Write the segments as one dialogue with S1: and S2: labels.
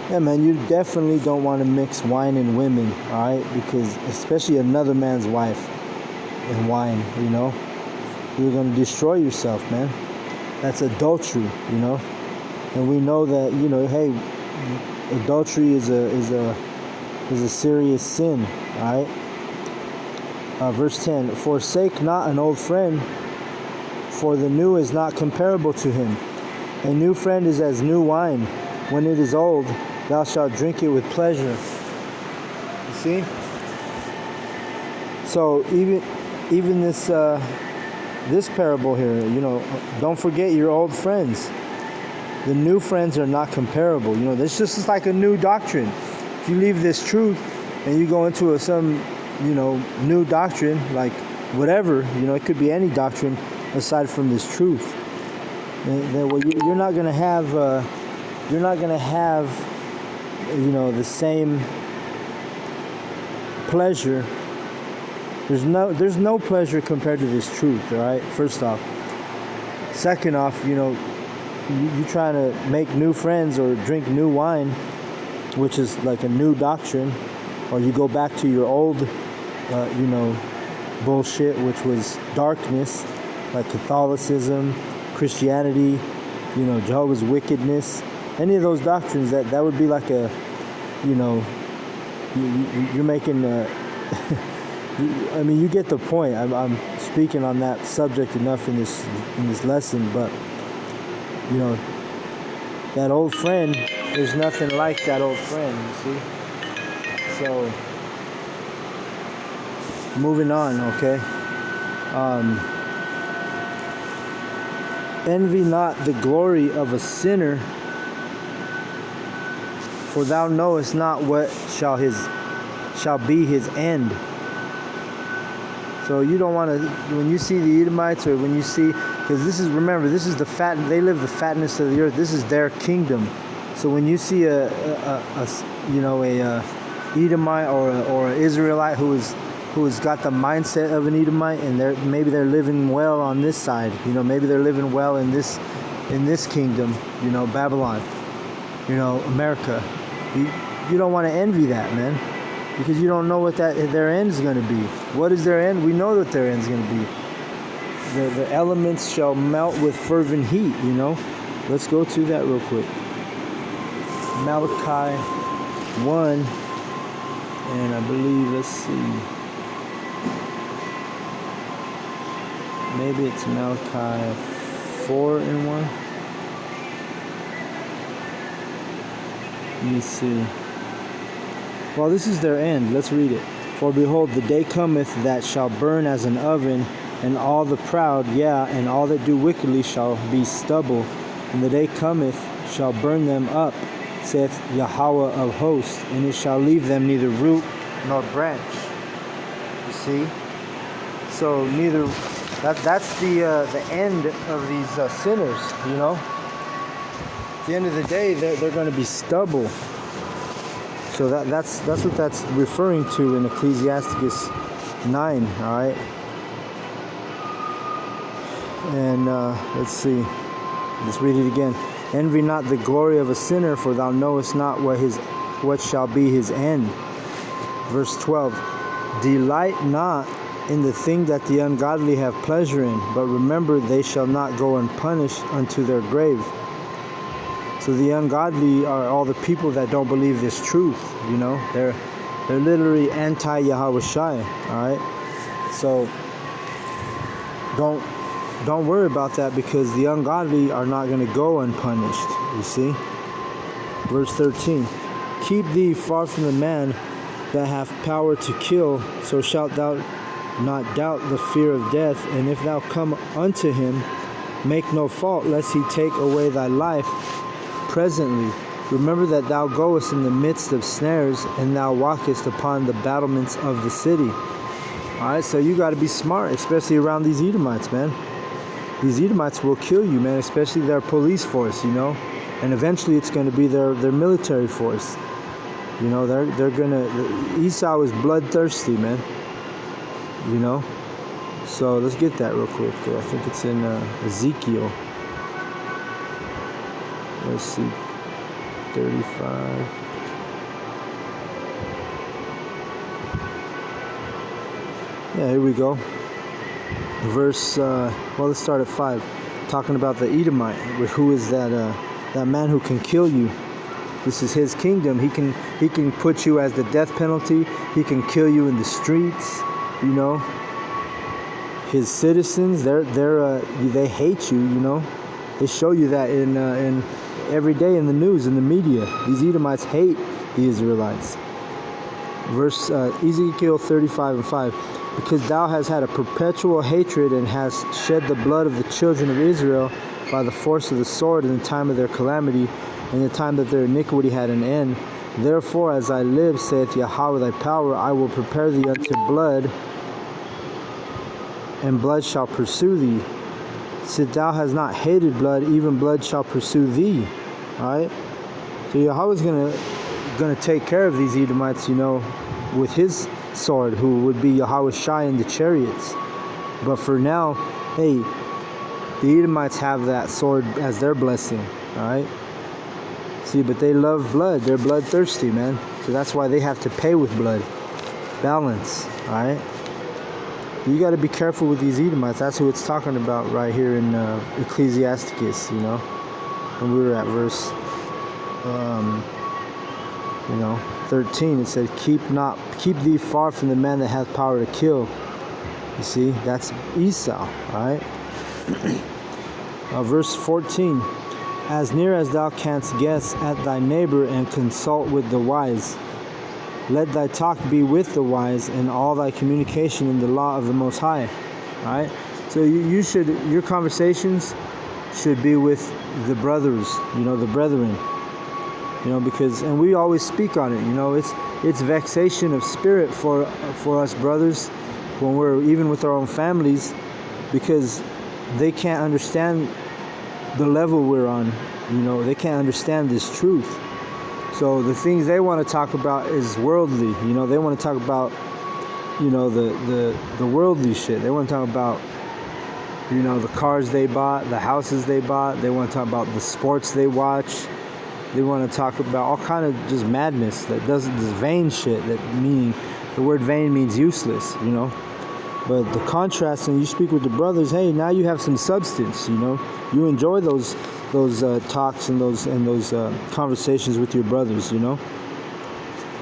S1: Yeah, man, you definitely don't want to mix wine and women, all right? Because especially another man's wife and wine, you're going to destroy yourself, man. That's adultery, And we know that, hey, adultery is a serious sin, all right? Verse 10, forsake not an old friend, for the new is not comparable to him. A new friend is as new wine. When it is old, thou shalt drink it with pleasure. You see? So even this parable here, don't forget your old friends. The new friends are not comparable. This just is like a new doctrine. If you leave this truth and you go into some new doctrine, like whatever, it could be any doctrine aside from this truth. Then you're not gonna have the same pleasure. There's no pleasure compared to this truth, all right? First off. Second off, you trying to make new friends or drink new wine, which is like a new doctrine, or you go back to your old, bullshit, which was darkness, like Catholicism, Christianity, Jehovah's wickedness. Any of those doctrines, that would be like a, you're making, you get the point. I'm speaking on that subject enough in this lesson, but that old friend, there's nothing like that old friend, you see. So moving on, okay. Envy not the glory of a sinner, for thou knowest not what shall be his end. So you don't want to, when you see the Edomites, or when you see, because this is the they live the fatness of the earth. This is their kingdom. So when you see a Edomite or an Israelite who has got the mindset of an Edomite, and maybe they're living well on this side, maybe they're living well in this kingdom, Babylon, America. You don't want to envy that, man, because you don't know what their end is going to be. What is their end? We know what their end is going to be. The elements shall melt with fervent heat. Let's go to that real quick. Malachi 1, and I believe, let's see, maybe it's Malachi 4 and 1. Let me see. Well, this is their end. Let's read it. For behold, the day cometh that shall burn as an oven, and all the proud, and all that do wickedly shall be stubble. And the day cometh shall burn them up, saith Yahweh of hosts, and it shall leave them neither root nor branch. You see? So that's the end of these sinners, At the end of the day, they're going to be stubble. So that's what that's referring to in Ecclesiasticus 9, all right? And let's see. Let's read it again. Envy not the glory of a sinner, for thou knowest not what shall be his end. Verse 12. Delight not in the thing that the ungodly have pleasure in, but remember they shall not go unpunished unto their grave. So the ungodly are all the people that don't believe this truth, They're literally anti-Yahweh Shai, all right? So don't worry about that, because the ungodly are not going to go unpunished, you see? Verse 13. Keep thee far from the man that hath power to kill, so shalt thou not doubt the fear of death. And if thou come unto him, make no fault, lest he take away thy life presently. Remember that thou goest in the midst of snares, and thou walkest upon the battlements of the city. Alright, so you got to be smart, especially around these Edomites, man. These Edomites will kill you, man, especially their police force, And eventually it's going to be their military force. They're going to... Esau is bloodthirsty, man. So let's get that real quick. I think it's in Ezekiel. Let's see. 35. Yeah, here we go. Verse, let's start at 5. Talking about the Edomite, who is that man who can kill you. This is his kingdom. He can put you as the death penalty. He can kill you in the streets. You know, his citizens, they hate you. You know, they show you that in every day in the news, in the media. These Edomites hate the Israelites. Verse Ezekiel 35:5. Because thou hast had a perpetual hatred and hast shed the blood of the children of Israel by the force of the sword in the time of their calamity, in the time that their iniquity had an end. Therefore, as I live, saith Yahweh thy power, I will prepare thee unto blood, and blood shall pursue thee. Since thou hast not hated blood, even blood shall pursue thee. Alright? So Yahweh's gonna take care of these Edomites, you know, with his sword, who would be Yahweh Shai in the chariots. But for now, hey, the Edomites have that sword as their blessing. Alright? See, but they love blood. They're bloodthirsty, man. So that's why they have to pay with blood. Balance. Alright? You got to be careful with these Edomites. That's who it's talking about right here in Ecclesiasticus, you know. When we were at verse 13, it said, keep thee far from the man that hath power to kill. You see, that's Esau, alright? Verse 14, as near as thou canst guess at thy neighbor and consult with the wise. Let thy talk be with the wise, and all thy communication in the law of the Most High. Alright? So your conversations should be with the brothers, you know, the brethren. You know, because, and we always speak on it, you know, it's vexation of spirit for us brothers when we're even with our own families, because they can't understand the level we're on. You know, they can't understand this truth. So the things they want to talk about is worldly. You know, they want to talk about, you know, the worldly shit. They want to talk about, you know, the cars they bought, the houses they bought. They want to talk about the sports they watch. They want to talk about all kind of just madness that doesn't, this vain shit, that meaning, the word vain means useless, you know. But the contrast, when you speak with the brothers, hey, now you have some substance, you know. You enjoy those talks and those conversations with your brothers, you know.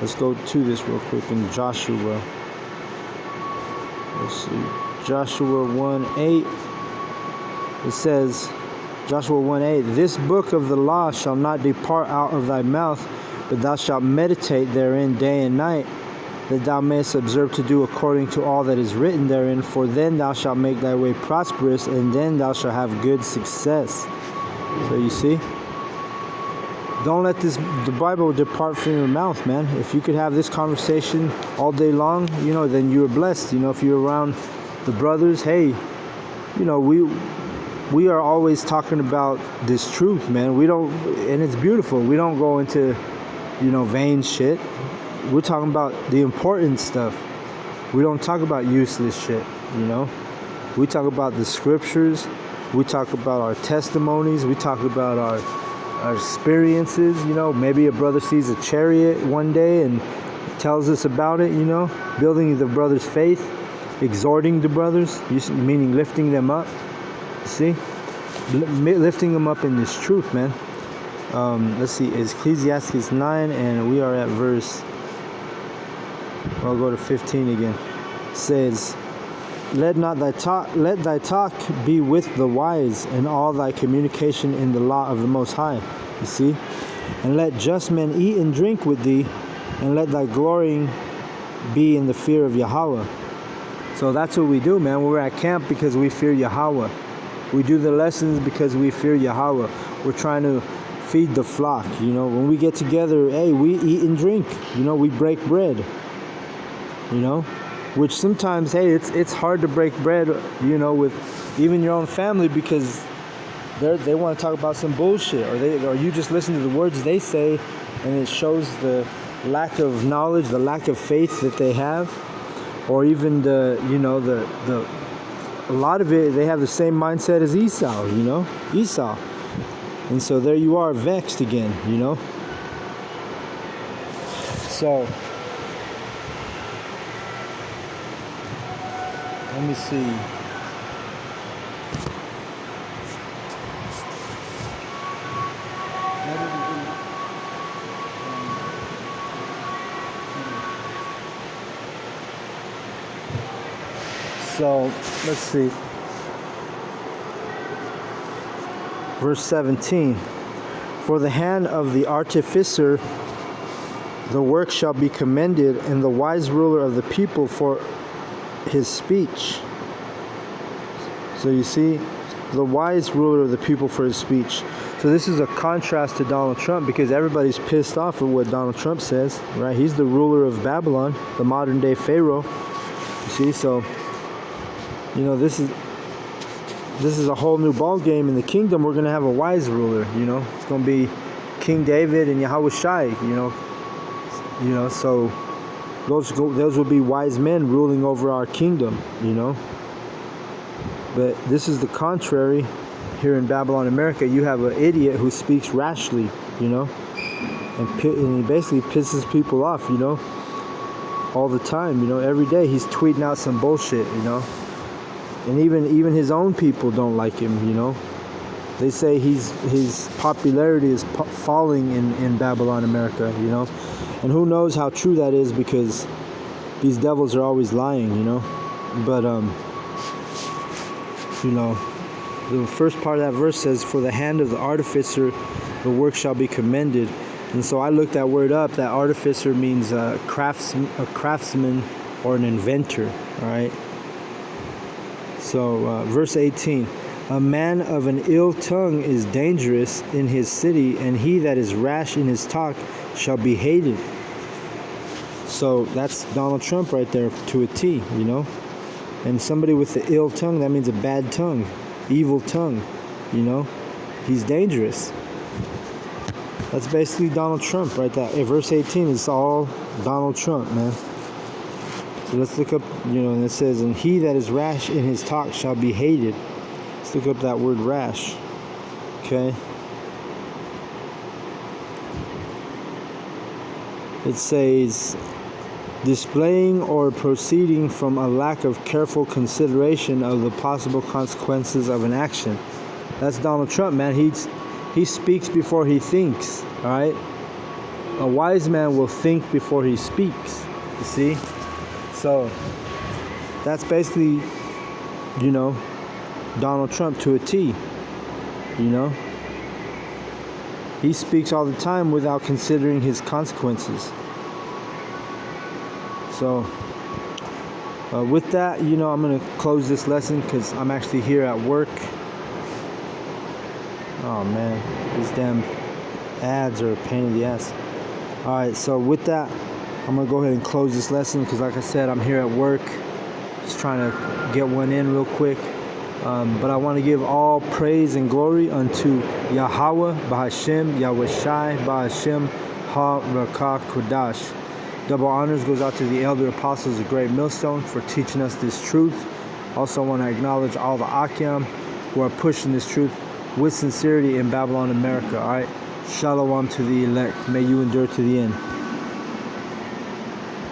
S1: Let's go to this real quick in Joshua. Let's see, Joshua 1:8. It says, Joshua 1:8, this book of the law shall not depart out of thy mouth, but thou shalt meditate therein day and night, that thou mayest observe to do according to all that is written therein, for then thou shalt make thy way prosperous, and then thou shalt have good success. So you see, don't let the Bible depart from your mouth, man. If you could have this conversation all day long, you know, then you're blessed. You know, if you're around the brothers, hey, you know, we are always talking about this truth, man. We don't, and it's beautiful. We don't go into, you know, vain shit. We're talking about the important stuff. We don't talk about useless shit, you know. We talk about the scriptures. We talk about our testimonies. We talk about our experiences, you know. Maybe a brother sees a chariot one day and tells us about it, you know. Building the brother's faith, exhorting the brothers, meaning lifting them up. See, lifting them up in this truth, man. Let's see, it's Ecclesiastes 9, and we are at verse, I'll go to 15 again. It says, let thy talk be with the wise, and all thy communication in the law of the Most High. You see, and let just men eat and drink with thee, and let thy glorying be in the fear of Yahweh. So that's what we do, man. We're at camp because we fear Yahweh. We do the lessons because we fear Yahweh. We're trying to feed the flock, you know. When we get together, hey, we eat and drink, you know, we break bread, you know, which sometimes, hey, it's hard to break bread, you know, with even your own family, because they want to talk about some bullshit, or you just listen to the words they say, and it shows the lack of knowledge, the lack of faith that they have, or even a lot of it, they have the same mindset as Esau, you know, Esau. And so there you are, vexed again, you know. So let me see. So let's see. Verse 17. For the hand of the artificer, the work shall be commended, and the wise ruler of the people for his speech. So you see, the wise ruler of the people for his speech. So this is a contrast to Donald Trump, because everybody's pissed off at what Donald Trump says, right? He's the ruler of Babylon, the modern day Pharaoh. You see, so you know, this is a whole new ball game in the kingdom. We're gonna have a wise ruler. You know, it's gonna be King David and Yahweh Shai. You know, so those will be wise men ruling over our kingdom. You know, but this is the contrary. Here in Babylon, America, you have an idiot who speaks rashly. You know, and he basically pisses people off. You know, all the time. You know, every day he's tweeting out some bullshit. You know. And even his own people don't like him, you know. They say his popularity is falling in Babylon, America, you know. And who knows how true that is, because these devils are always lying, you know. But, you know, the first part of that verse says, for the hand of the artificer, the work shall be commended. And so I looked that word up. That artificer means a craftsman or an inventor, all right. So, verse 18, a man of an ill tongue is dangerous in his city, and he that is rash in his talk shall be hated. So, that's Donald Trump right there to a T, you know. And somebody with the ill tongue, that means a bad tongue, evil tongue, you know. He's dangerous. That's basically Donald Trump right there. Hey, verse 18 is all Donald Trump, man. So let's look up, you know, and it says, and he that is rash in his talk shall be hated. Let's look up that word rash. Okay. It says, displaying or proceeding from a lack of careful consideration of the possible consequences of an action. That's Donald Trump, man. He speaks before he thinks, all right? A wise man will think before he speaks, you see? So that's basically, you know, Donald Trump to a T, you know. He speaks all the time without considering his consequences. So with that, you know, I'm going to close this lesson because I'm actually here at work. Oh, man, these damn ads are a pain in the ass. All right, so with that, I'm going to go ahead and close this lesson because, like I said, I'm here at work. Just trying to get one in real quick. But I want to give all praise and glory unto Yahweh, Bahashem, Yahweh Shai, Bahashem, Ha-Rakah Kodash. Double honors goes out to the elder apostles of Great Millstone for teaching us this truth. Also want to acknowledge all the Akim who are pushing this truth with sincerity in Babylon, America. All right. Shalom to the elect. May you endure to the end.